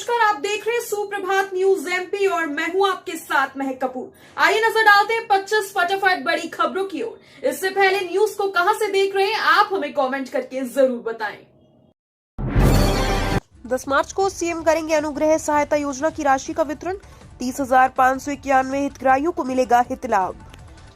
नमस्कार, आप देख रहे हैं सुप्रभात न्यूज एमपी और मैं हूं आपके साथ महक कपूर। आइए नजर डालते हैं 25 फटाफट बड़ी खबरों की ओर। इससे पहले न्यूज को कहां से देख रहे हैं आप हमें कमेंट करके जरूर बताएं। 10 मार्च को सीएम करेंगे अनुग्रह सहायता योजना की राशि का वितरण। 30,591 हितग्राहियों को मिलेगा हित लाभ।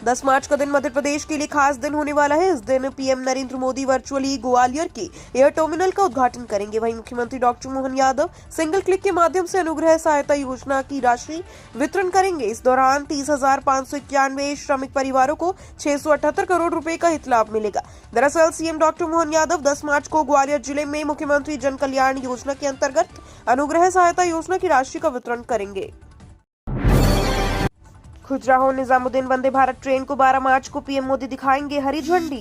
10 मार्च का दिन मध्य प्रदेश के लिए खास दिन होने वाला है। इस दिन पीएम नरेंद्र मोदी वर्चुअली ग्वालियर के एयर टर्मिनल का उद्घाटन करेंगे। वहीं मुख्यमंत्री doctor Mohan Yadav single click के माध्यम से अनुग्रह सहायता योजना की राशि वितरण करेंगे। इस दौरान 30,591 श्रमिक परिवारों को 678 करोड़ रुपए का हित लाभ मिलेगा। दरअसल सीएम डॉक्टर मोहन यादव 10 मार्च को ग्वालियर जिले में मुख्यमंत्री जन कल्याण योजना के अंतर्गत अनुग्रह सहायता योजना की राशि का वितरण करेंगे। खजुराहो निजामुद्दीन वंदे भारत ट्रेन को 12 मार्च को पीएम मोदी दिखाएंगे हरी झंडी।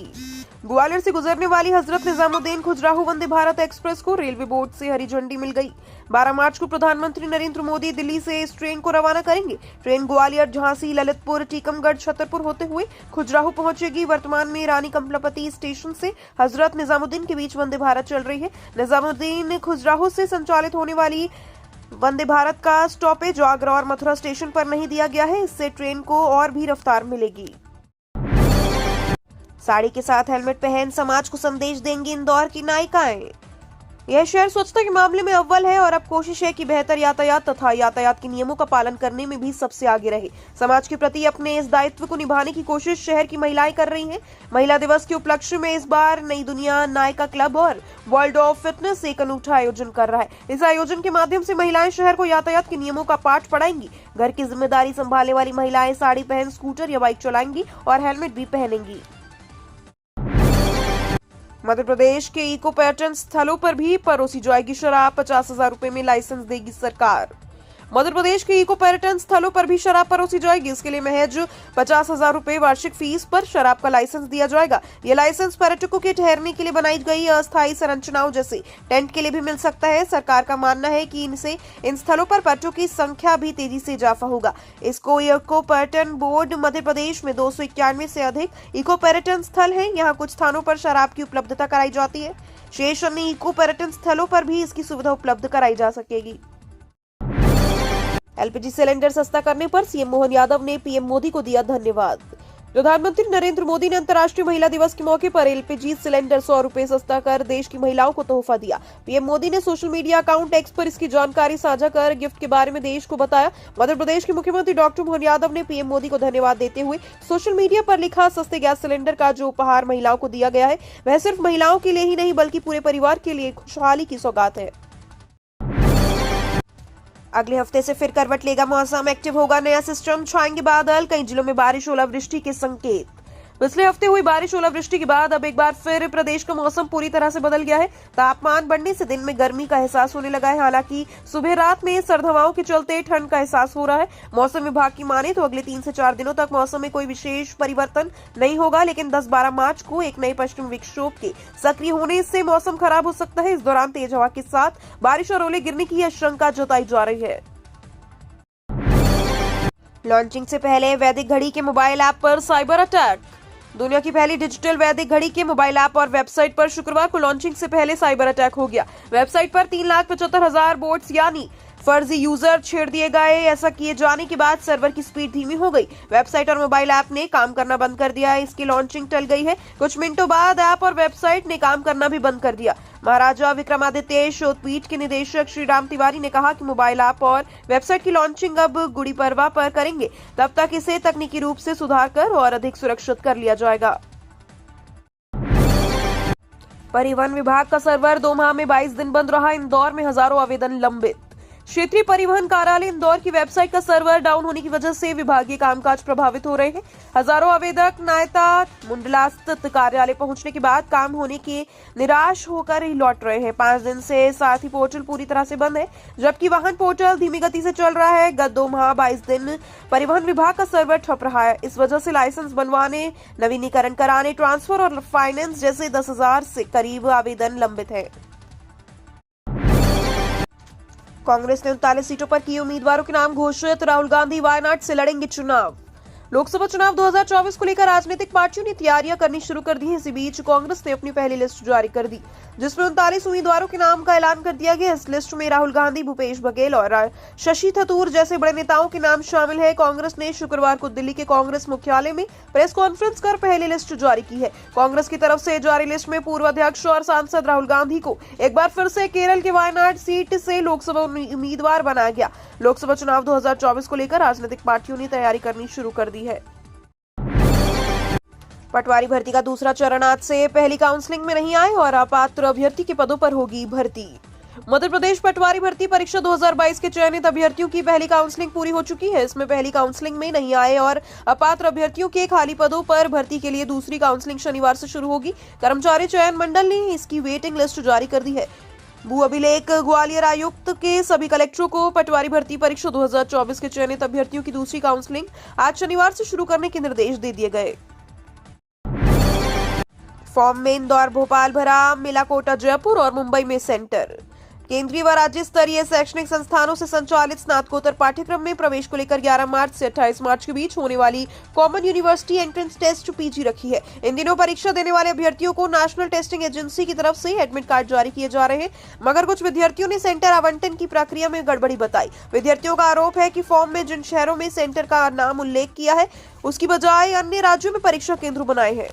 ग्वालियर से गुजरने वाली हजरत निजामुद्दीन खजुराहो वंदे भारत एक्सप्रेस को रेलवे बोर्ड से हरी झंडी मिल गई। 12 मार्च को प्रधानमंत्री नरेंद्र मोदी दिल्ली से इस ट्रेन को रवाना करेंगे। ट्रेन ग्वालियर, झांसी, ललितपुर, टीकमगढ़, छतरपुर होते हुए खजुराहो पहुंचेगी। वर्तमान में रानी कमलापति स्टेशन से हजरत निजामुद्दीन के बीच वंदे भारत चल रही है। निजामुद्दीन खजुराहो से संचालित होने वाली वंदे भारत का स्टॉपेज आगरा और मथुरा स्टेशन पर नहीं दिया गया है। इससे ट्रेन को और भी रफ्तार मिलेगी। साड़ी के साथ हेलमेट पहन समाज को संदेश देंगी इंदौर की नायिकाएं। यह शहर स्वच्छता के मामले में अव्वल है और अब कोशिश है कि बेहतर यातायात तथा यातायात के नियमों का पालन करने में भी सबसे आगे रहे। समाज के प्रति अपने इस दायित्व को निभाने की कोशिश शहर की महिलाएं कर रही हैं। महिला दिवस के उपलक्ष्य में इस बार नई दुनिया नायिका क्लब और वर्ल्ड ऑफ फिटनेस एक अनूठा आयोजन कर रहा है। इस आयोजन के माध्यम से महिलाएं शहर को यातायात के नियमों का पाठ पढ़ाएंगी। घर की जिम्मेदारी संभालने वाली महिलाएं साड़ी पहन स्कूटर या बाइक चलाएंगी और हेलमेट भी पहनेंगी। मध्य प्रदेश के इको पर्यटन स्थलों पर भी परोसी जाएगी शराब। 50,000 रुपए में लाइसेंस देगी सरकार। मध्य प्रदेश के इको पर्यटन स्थलों पर भी शराब परोसी जाएगी। इसके लिए महज 50,000 रुपए वार्षिक फीस पर शराब का लाइसेंस दिया जाएगा। ये लाइसेंस पर्यटकों के ठहरने के लिए बनाई गई अस्थायी संरचनाओं जैसे टेंट के लिए भी मिल सकता है। सरकार का मानना है कि इनसे इन स्थलों पर पर्यटकों की संख्या भी तेजी से इजाफा होगा। इसको इको पर्यटन बोर्ड मध्य प्रदेश में 291 से अधिक इको पर्यटन स्थल है। यहाँ कुछ स्थानों पर शराब की उपलब्धता कराई जाती है। शेष अन्य इको पर्यटन स्थलों पर भी इसकी सुविधा उपलब्ध कराई जा सकेगी। एलपीजी सिलेंडर सस्ता करने पर सीएम मोहन यादव ने पीएम मोदी को दिया धन्यवाद। प्रधानमंत्री नरेंद्र मोदी ने अंतर्राष्ट्रीय महिला दिवस के मौके पर एलपीजी सिलेंडर 100 रुपए सस्ता कर देश की महिलाओं को तोहफा दिया। पीएम मोदी ने सोशल मीडिया अकाउंट एक्स पर इसकी जानकारी साझा कर गिफ्ट के बारे में देश को बताया। मध्य प्रदेश के मुख्यमंत्री डॉक्टर मोहन यादव ने पीएम मोदी को धन्यवाद देते हुए सोशल मीडिया पर लिखा, सस्ते गैस सिलेंडर का जो उपहार महिलाओं को दिया गया है वह सिर्फ महिलाओं के लिए ही नहीं बल्कि पूरे परिवार के लिए खुशहाली की सौगात है। अगले हफ्ते से फिर करवट लेगा मौसम। एक्टिव होगा नया सिस्टम, छाएंगे बादल। कई जिलों में बारिश, ओलावृष्टि के संकेत। पिछले हफ्ते हुई बारिश ओलावृष्टि के बाद अब एक बार फिर प्रदेश का मौसम पूरी तरह से बदल गया है। तापमान बढ़ने से दिन में गर्मी का एहसास होने लगा है। हालांकि सुबह रात में सर्द हवाओं के चलते ठंड का एहसास हो रहा है। मौसम विभाग की माने तो अगले 3 से 4 दिनों तक मौसम में कोई विशेष परिवर्तन नहीं होगा, लेकिन 10-12 मार्च को एक नए पश्चिमी विक्षोभ के सक्रिय होने से मौसम खराब हो सकता है। इस दौरान तेज हवा के साथ बारिश और ओले गिरने की आशंका जताई जा रही है। लॉन्चिंग से पहले वैदिक घड़ी के मोबाइल ऐप पर साइबर अटैक। दुनिया की पहली डिजिटल वैदिक घड़ी के मोबाइल ऐप और वेबसाइट पर शुक्रवार को लॉन्चिंग से पहले साइबर अटैक हो गया। वेबसाइट पर 3,75,000 बोट्स यानी फर्जी यूजर छेड़ दिए गए। ऐसा किए जाने के बाद सर्वर की स्पीड धीमी हो गई। वेबसाइट और मोबाइल ऐप ने काम करना बंद कर दिया है। इसकी लॉन्चिंग टल गई है। कुछ मिनटों बाद ऐप और वेबसाइट ने काम करना भी बंद कर दिया। महाराजा विक्रमादित्य शोधपीठ के निदेशक श्री राम तिवारी ने कहा कि मोबाइल ऐप और वेबसाइट की लॉन्चिंग अब गुड़ी पड़वा पर करेंगे। तब तक इसे तकनीकी रूप से सुधार कर और अधिक सुरक्षित कर लिया जाएगा। परिवहन विभाग का सर्वर 2 माह में 22 दिन बंद रहा। इंदौर में हजारों आवेदन लंबित। क्षेत्रीय परिवहन कार्यालय इंदौर की वेबसाइट का सर्वर डाउन होने की वजह से विभागीय कामकाज प्रभावित हो रहे हैं। हजारों आवेदक नायता मुंडला स्थित कार्यालय पहुंचने के बाद काम होने के निराश होकर ही लौट रहे हैं। 5 दिन से सारथी पोर्टल पूरी तरह से बंद है, जबकि वाहन पोर्टल धीमी गति से चल रहा है। गत 2 माह 22 दिन परिवहन विभाग का सर्वर ठप रहा है। इस वजह से लाइसेंस बनवाने, नवीनीकरण कराने, ट्रांसफर और फाइनेंस जैसे 10,000 से करीब आवेदन लंबित है। कांग्रेस ने 39 सीटों पर किए उम्मीदवारों के नाम घोषित। राहुल गांधी वायनाड से लड़ेंगे चुनाव। लोकसभा चुनाव 2024 को लेकर राजनीतिक पार्टियों ने तैयारियां करनी शुरू कर दी है। इसी बीच कांग्रेस ने अपनी पहली लिस्ट जारी कर दी, जिसमें 39 उम्मीदवारों के नाम का ऐलान कर दिया गया। इस लिस्ट में राहुल गांधी, भूपेश बघेल और शशि थरूर जैसे बड़े नेताओं के नाम शामिल है। कांग्रेस ने शुक्रवार को दिल्ली के कांग्रेस मुख्यालय में प्रेस कॉन्फ्रेंस कर पहली लिस्ट जारी की है। कांग्रेस की तरफ से जारी लिस्ट में पूर्व अध्यक्ष और सांसद राहुल गांधी को एक बार फिर से केरल के वायनाड सीट से लोकसभा उम्मीदवार बनाया गया। लोकसभा चुनाव 2024 को लेकर राजनीतिक पार्टियों ने तैयारी करनी शुरू कर दी है। पटवारी भर्ती का दूसरा चरण आज से पहली काउंसलिंग में नहीं आए और अपात्र अभ्यर्थी के पदों पर होगी भर्ती। मध्य प्रदेश पटवारी भर्ती परीक्षा 2022 के चयनित अभ्यर्थियों की पहली काउंसलिंग पूरी हो चुकी है। इसमें पहली काउंसलिंग में नहीं आए और अपात्र अभ्यर्थियों के खाली पदों पर भर्ती के लिए दूसरी काउंसलिंग शनिवार से शुरू होगी। कर्मचारी चयन मंडल ने इसकी वेटिंग लिस्ट जारी कर दी है। भू अभिलेख ग्वालियर आयुक्त के सभी कलेक्टरों को पटवारी भर्ती परीक्षा 2024 के चयनित अभ्यर्थियों की दूसरी काउंसलिंग आज शनिवार से शुरू करने के निर्देश दे दिए गए। फॉर्म में इंदौर, भोपाल भरा, मिला कोटा, जयपुर और मुंबई में सेंटर। केंद्रीय व राज्य स्तरीय शैक्षणिक संस्थानों से संचालित स्नातकोत्तर पाठ्यक्रम में प्रवेश को लेकर 11 मार्च से 28 मार्च के बीच होने वाली common university entrance test PG रखी है। इन दिनों परीक्षा देने वाले अभ्यर्थियों को नेशनल टेस्टिंग एजेंसी की तरफ से एडमिट कार्ड जारी किए जा रहे हैं, मगर कुछ विद्यार्थियों ने सेंटर आवंटन की प्रक्रिया में गड़बड़ी बताई। विद्यार्थियों का आरोप है कि फॉर्म में जिन शहरों में सेंटर का नाम उल्लेख किया है, उसकी बजाय अन्य राज्यों में परीक्षा केंद्र बनाए हैं।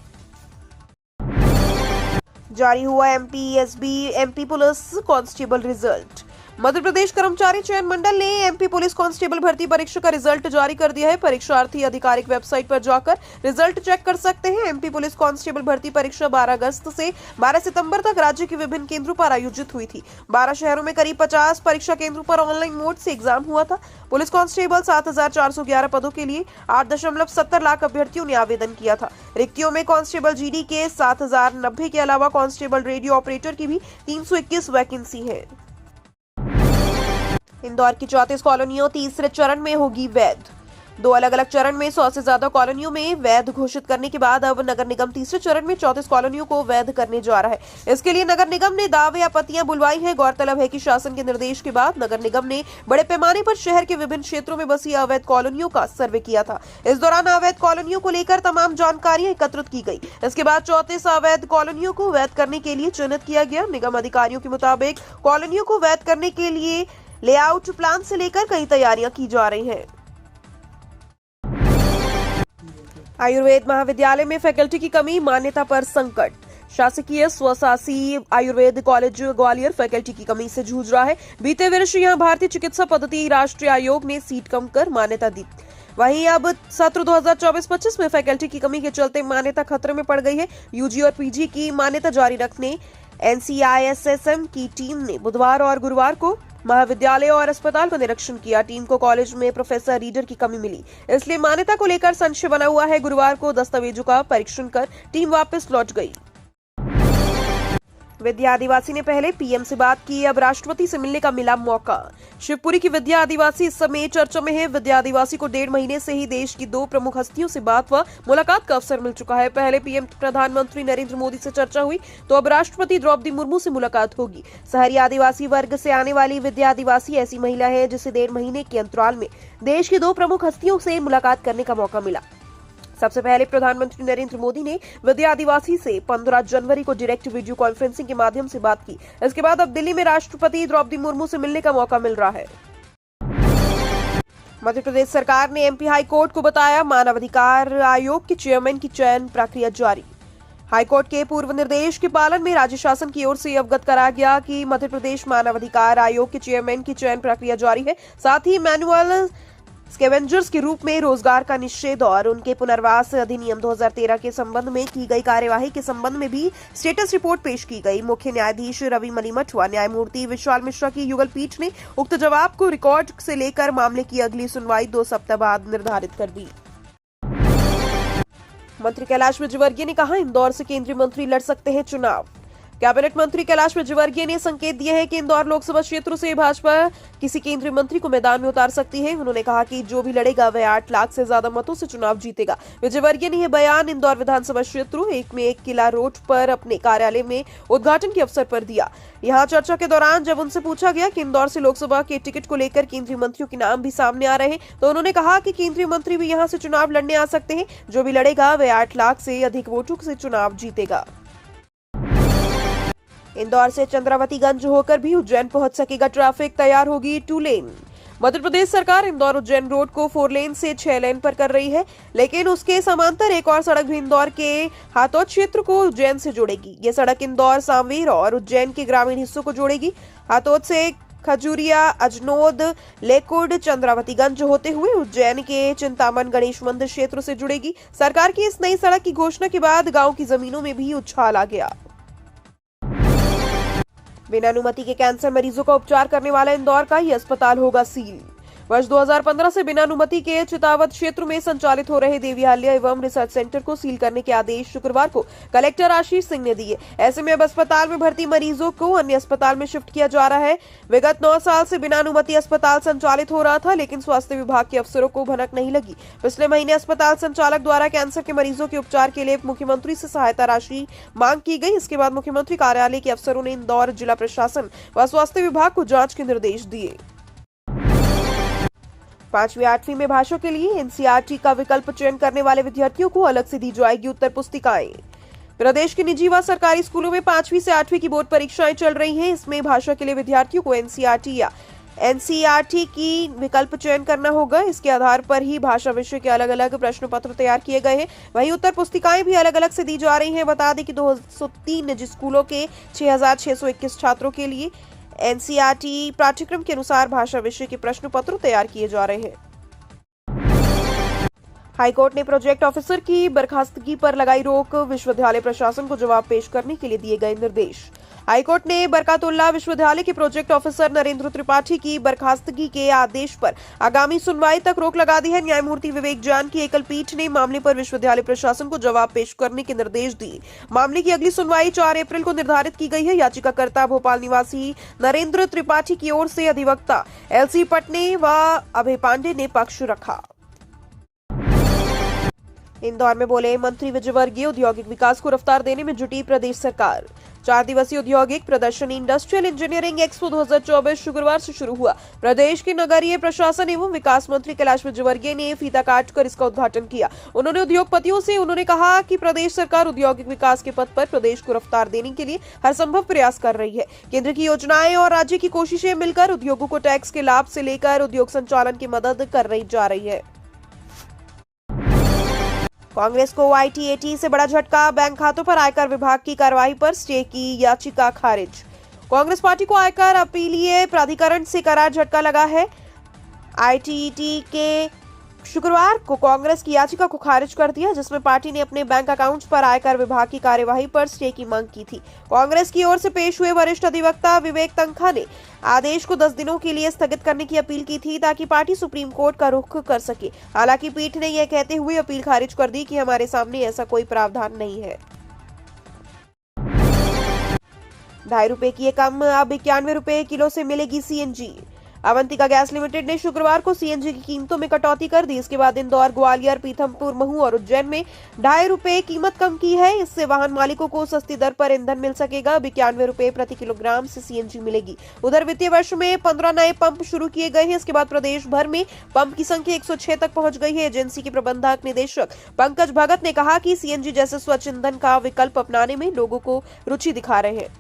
जारी हुआ MP police constable result. Madhya Pradesh कर्मचारी चयन मंडल ने एमपी पुलिस कांस्टेबल भर्ती परीक्षा का रिजल्ट जारी कर दिया है। परीक्षार्थी आधिकारिक वेबसाइट पर जाकर रिजल्ट चेक कर सकते हैं। एमपी पुलिस कांस्टेबल भर्ती परीक्षा 12 अगस्त से 12 सितंबर तक राज्य के विभिन्न केंद्रों पर आयोजित हुई थी। 12 शहरों में करीब 50 परीक्षा केंद्रों पर ऑनलाइन मोड से एग्जाम हुआ था। पुलिस कांस्टेबल 7411 पदों के लिए 8.70 लाख अभ्यर्थियों ने आवेदन किया था। रिक्तियों में कांस्टेबल जीडी के 7090 के अलावा कांस्टेबल रेडियो ऑपरेटर की भी 321 वैकेंसी है। इंदौर की 34 कॉलोनियों तीसरे चरण में होगी वैध। 2 अलग अलग चरण में 100 से ज्यादा कॉलोनियों में वैध घोषित करने के बाद अब नगर निगम तीसरे चरण में 34 कॉलोनियों को वैध करने जा रहा है। इसके लिए नगर निगम ने दावे आपत्तियां बुलवाई हैं। गौरतलब है कि शासन के निर्देश के बाद नगर निगम ने बड़े पैमाने पर शहर के विभिन्न क्षेत्रों में बसी अवैध कॉलोनियों का सर्वे किया था। इस दौरान अवैध कॉलोनियों को लेकर तमाम जानकारियां एकत्रित की गई। इसके बाद 34 अवैध कॉलोनियों को वैध करने के लिए चयनित किया गया। निगम अधिकारियों के मुताबिक कॉलोनियों को वैध करने के लिए लेआउट प्लान से लेकर कई तैयारियां की जा रही हैं। आयुर्वेद महाविद्यालय में फैकल्टी की कमी, मान्यता पर संकट। शासकीय स्वशासी आयुर्वेद कॉलेज ग्वालियर फैकल्टी की कमी से जूझ रहा है। बीते वर्ष यहां भारतीय चिकित्सा पद्धति राष्ट्रीय आयोग ने सीट कम कर मान्यता दी। वहीं अब सत्र 2024-25 में फैकल्टी की कमी के चलते मान्यता खतरे में पड़ गई है। यूजी और पीजी की मान्यता जारी रखने एनसीआईएसएसएम की टीम ने बुधवार और गुरुवार को महाविद्यालय और अस्पताल का निरीक्षण किया। टीम को कॉलेज में प्रोफेसर रीडर की कमी मिली, इसलिए मान्यता को लेकर संशय बना हुआ है। गुरुवार को दस्तावेजों का परीक्षण कर टीम वापस लौट गई। विद्या आदिवासी ने पहले पीएम से बात की, अब राष्ट्रपति से मिलने का मिला मौका। शिवपुरी की विद्या आदिवासी इस समय चर्चा में है। विद्या आदिवासी को 1.5 महीने से ही देश की 2 प्रमुख हस्तियों से बात व मुलाकात का अवसर मिल चुका है। पहले पीएम प्रधानमंत्री नरेंद्र मोदी से चर्चा हुई, तो अब राष्ट्रपति द्रौपदी मुर्मू से मुलाकात होगी। शहरी आदिवासी वर्ग से आने वाली विद्या आदिवासी ऐसी महिला है जिसे 1.5 महीने के अंतराल में देश की 2 प्रमुख हस्तियों से मुलाकात करने का मौका मिला। सबसे पहले प्रधानमंत्री नरेंद्र मोदी ने विद्या आदिवासी से 15 जनवरी को डायरेक्ट वीडियो कॉन्फ्रेंसिंग के माध्यम से बात की। इसके बाद अब दिल्ली में राष्ट्रपति द्रौपदी मुर्मू से मिलने का मौका मिल रहा है। मध्य प्रदेश सरकार ने एमपी हाई कोर्ट को बताया, मानवाधिकार आयोग के चेयरमैन की चयन प्रक्रिया जारी। हाईकोर्ट के पूर्व निर्देश के पालन में राज्य शासन की ओर से अवगत कराया गया कि मध्य प्रदेश मानवाधिकार आयोग के चेयरमैन की चयन प्रक्रिया जारी है। साथ ही मैनुअल स्कैवेंजर्स के रूप में रोजगार का निषेध और उनके पुनर्वास अधिनियम 2013 के संबंध में की गई कार्यवाही के संबंध में भी स्टेटस रिपोर्ट पेश की गई। मुख्य न्यायाधीश रवि मलिमठ व न्यायमूर्ति विशाल मिश्रा की युगल पीठ ने उक्त जवाब को रिकॉर्ड से लेकर मामले की अगली सुनवाई 2 सप्ताह बाद निर्धारित कर दी। मंत्री कैलाश विजयवर्गीय ने कहा, इंदौर से केंद्रीय मंत्री लड़ सकते हैं चुनाव। कैबिनेट मंत्री कैलाश विजयवर्गीय ने संकेत दिए हैं कि इंदौर लोकसभा क्षेत्र से भाजपा किसी केंद्रीय मंत्री को मैदान में उतार सकती है। उन्होंने कहा कि जो भी लड़ेगा वह 8 लाख से ज्यादा मतों से चुनाव जीतेगा। विजयवर्गीय ने यह बयान इंदौर विधानसभा क्षेत्र 1 में 1 किला रोड पर अपने कार्यालय में उद्घाटन के अवसर पर दिया। यहाँ चर्चा के दौरान जब उनसे पूछा गया कि इंदौर से लोकसभा के टिकट को लेकर केंद्रीय मंत्रियों के नाम भी सामने आ रहे हैं, तो उन्होंने कहा कि केंद्रीय मंत्री भी यहाँ से चुनाव लड़ने आ सकते हैं। जो भी लड़ेगा वह 8 लाख से अधिक वोटों से चुनाव जीतेगा। इंदौर से चंद्रावतीगंज होकर भी उज्जैन पहुंच सकेगा ट्रैफिक, तैयार होगी 2 लेन। मध्य प्रदेश सरकार इंदौर उज्जैन रोड को 4 लेन से 6 लेन पर कर रही है, लेकिन उसके समांतर एक और सड़क भी इंदौर के हाथौद क्षेत्र को उज्जैन से जोड़ेगी। यह सड़क इंदौर, सांवेर और उज्जैन के ग्रामीण हिस्सों को जोड़ेगी। हाथौद से खजूरिया, अजनोद, लेकुड, चंद्रावतीगंज होते हुए उज्जैन के चिंतामन गणेश मंदिर क्षेत्र से जुड़ेगी। सरकार की इस नई सड़क की घोषणा के बाद गांव की जमीनों में भी उछाल आ गया। बिना अनुमति के कैंसर मरीजों का उपचार करने वाला इंदौर का यह अस्पताल होगा सील। वर्ष 2015 से बिना अनुमति के चितावत क्षेत्र में संचालित हो रहे देवीहाल्या एवं रिसर्च सेंटर को सील करने के आदेश शुक्रवार को कलेक्टर आशीष सिंह ने दिए। ऐसे में अब अस्पताल में भर्ती मरीजों को अन्य अस्पताल में शिफ्ट किया जा रहा है। विगत 9 साल से बिना अनुमति अस्पताल संचालित हो रहा था, लेकिन स्वास्थ्य विभाग के अफसरों को भनक नहीं लगी। पिछले महीने अस्पताल संचालक द्वारा कैंसर के मरीजों के उपचार के लिए मुख्यमंत्री से सहायता राशि मांग की गई। इसके बाद मुख्यमंत्री कार्यालय के अफसरों ने इंदौर जिला प्रशासन व स्वास्थ्य विभाग को जांच के निर्देश दिए। 5वीं 8वीं में भाषा के लिए एनसीईआरटी का विकल्प चयन करने वाले विद्यार्थियों को अलग से दी जाएगी उत्तर पुस्तिकाएं। प्रदेश के निजी व सरकारी स्कूलों में 5वीं से 8वीं की बोर्ड परीक्षाएं चल रही हैं। इसमें भाषा के लिए विद्यार्थियों को एनसीईआरटी या एनसीईआरटी की विकल्प चयन करना होगा। इसके आधार पर ही भाषा विषय के अलग अलग प्रश्न पत्र तैयार किए गए हैं। वहीं उत्तर पुस्तिकाएं भी अलग अलग से दी जा रही हैं। बता दें कि 203 निजी स्कूलों के 6621 छात्रों के लिए एनसीईआरटी पाठ्यक्रम के अनुसार भाषा विषय के प्रश्न पत्र तैयार किए जा रहे हैं। हाईकोर्ट ने प्रोजेक्ट ऑफिसर की बर्खास्तगी पर लगाई रोक, विश्वविद्यालय प्रशासन को जवाब पेश करने के लिए दिए गए निर्देश। हाईकोर्ट ने बरकातुल्लाह विश्वविद्यालय के प्रोजेक्ट ऑफिसर नरेंद्र त्रिपाठी की बर्खास्तगी के आदेश पर आगामी सुनवाई तक रोक लगा दी है। न्यायमूर्ति विवेक जैन की एकल पीठ ने मामले पर विश्वविद्यालय प्रशासन को जवाब पेश करने के निर्देश दिए। मामले की अगली सुनवाई 4 अप्रैल को निर्धारित की गई है। याचिकाकर्ता भोपाल निवासी नरेंद्र त्रिपाठी की ओर से अधिवक्ता एलसी पटने व अभय पांडे ने पक्ष रखा। इंदौर में बोले मंत्री विजयवर्गीय, औद्योगिक विकास को रफ्तार देने में जुटी प्रदेश सरकार। 4 दिवसीय औद्योगिक प्रदर्शनी इंडस्ट्रियल इंजीनियरिंग एक्सपो 2024 शुक्रवार से शुरू हुआ। प्रदेश के नगरीय प्रशासन एवं विकास मंत्री कैलाश विजयवर्गीय ने फीता काटकर इसका उद्घाटन किया। उन्होंने उद्योगपतियों से कहा कि प्रदेश सरकार औद्योगिक विकास के पथ पर प्रदेश को रफ्तार देने के लिए हर संभव प्रयास कर रही है। केंद्र की योजनाएं और राज्य की कोशिशें मिलकर उद्योगों को टैक्स के लाभ से लेकर उद्योग संचालन की मदद कर जा रही है। कांग्रेस को आईटीएटी से बड़ा झटका, बैंक खातों पर आयकर विभाग की कार्रवाई पर स्टे की याचिका खारिज। कांग्रेस पार्टी को आयकर अपीलीय प्राधिकरण से करार झटका लगा है। आईटीएटी के शुक्रवार को कांग्रेस की याचिका को खारिज कर दिया, जिसमें पार्टी ने अपने बैंक अकाउंट्स पर आयकर विभाग की कार्यवाही पर स्टे की मांग की थी। कांग्रेस की ओर से पेश हुए वरिष्ठ अधिवक्ता विवेक तनखा ने आदेश को 10 दिनों के लिए स्थगित करने की अपील की थी, ताकि पार्टी सुप्रीम कोर्ट का रुख कर सके। हालांकि पीठ ने यह कहते हुए अपील खारिज कर दी कि हमारे सामने ऐसा कोई प्रावधान नहीं है। 2.5 रुपए की ये कम अब 91 रुपए किलो से मिलेगी सीएनजी। अवंतिका गैस लिमिटेड ने शुक्रवार को सीएनजी की कीमतों में कटौती कर दी। इसके बाद इंदौर, ग्वालियर, पीथमपुर, महू और उज्जैन में 2.5 रुपए कीमत कम की है। इससे वाहन मालिकों को सस्ती दर पर ईंधन मिल सकेगा। 91 रुपए प्रति किलोग्राम से सीएनजी मिलेगी। उधर वित्तीय वर्ष में 15 नए पंप शुरू किए गए हैं। इसके बाद प्रदेश भर में पंप की संख्या 106 तक पहुंच गई है। एजेंसी के प्रबंधक निदेशक पंकज भगत ने कहा कि सीएनजी जैसे स्वच्छ ईंधन का विकल्प अपनाने में लोगों को रुचि दिखा रहे हैं।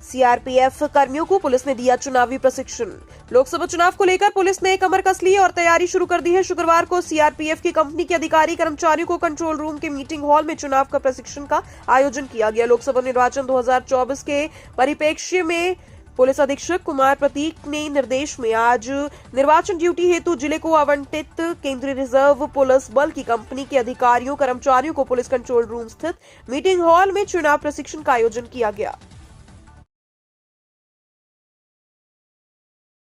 सीआरपीएफ कर्मियों को पुलिस ने दिया चुनावी प्रशिक्षण। लोकसभा चुनाव को लेकर पुलिस ने कमर कस ली और तैयारी शुरू कर दी है। शुक्रवार को सीआरपीएफ की कंपनी के अधिकारी कर्मचारियों को कंट्रोल रूम के मीटिंग हॉल में चुनाव का प्रशिक्षण का आयोजन किया गया। लोकसभा निर्वाचन 2024 के परिप्रेक्ष्य में पुलिस अधीक्षक कुमार प्रतीक ने निर्देश में आज निर्वाचन ड्यूटी हेतु जिले को आवंटित केंद्रीय रिजर्व पुलिस बल की कंपनी के अधिकारियों कर्मचारियों को पुलिस कंट्रोल रूम स्थित मीटिंग हॉल में चुनाव प्रशिक्षण का आयोजन किया गया।